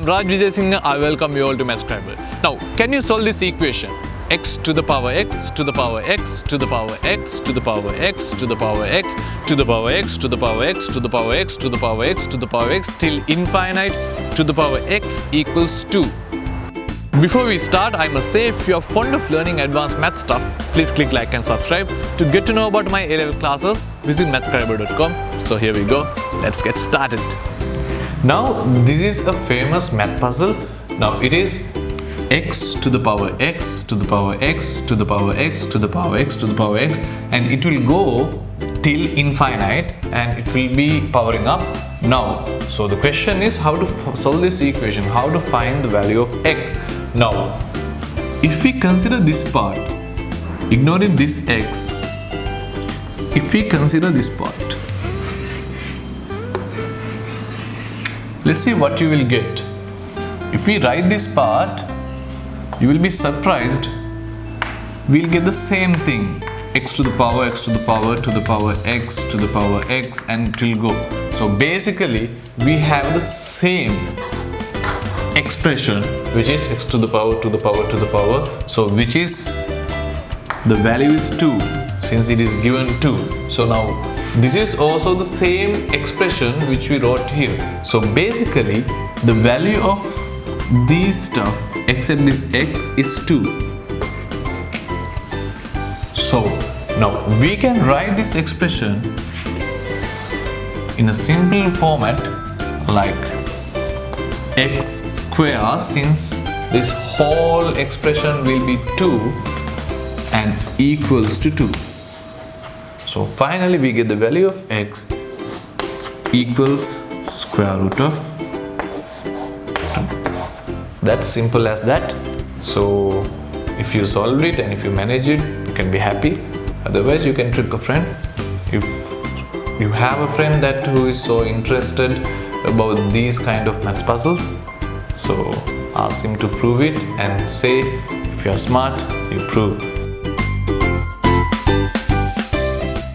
am Raj Vijay Singh. I welcome you all to Mathscriber. Now, can you solve this equation? X to the power x to the power x to the power x to the power x to the power x to the power x to the power x to the power x to the power x to the power x till infinite to the power x equals 2. Before we start, I must say, if you are fond of learning advanced math stuff, please click like and subscribe. To get to know about my A-level classes, visit mathscriber.com. So here we go. Let's get started. Now, this is a famous math puzzle. Now, it is x to the power x to the power x to the power x to the power x to the power x, and it will go till infinite and it will be powering up. Now, so the question is how to solve this equation, how to find the value of x. Now, if we consider this part, ignoring this x, if we consider this part, let's see what you will get. If we write this part, you will be surprised. We'll get the same thing, x to the power x to the power to the power x to the power x, and it will go. So basically we have the same expression, which is x to the power to the power to the power, so which is the value is 2, since it is given 2. So now this is also the same expression which we wrote here. So basically the value of these stuff except this x is 2. So now we can write this expression in a simple format like x square, since this whole expression will be 2 and equals to 2. So finally we get the value of x equals square root of 2. That's simple as that. So if you solve it and if you manage it, you can be happy. Otherwise you can trick a friend. If you have a friend that who is so interested about these kind of math puzzles, so ask him to prove it and say, if you are smart, you prove.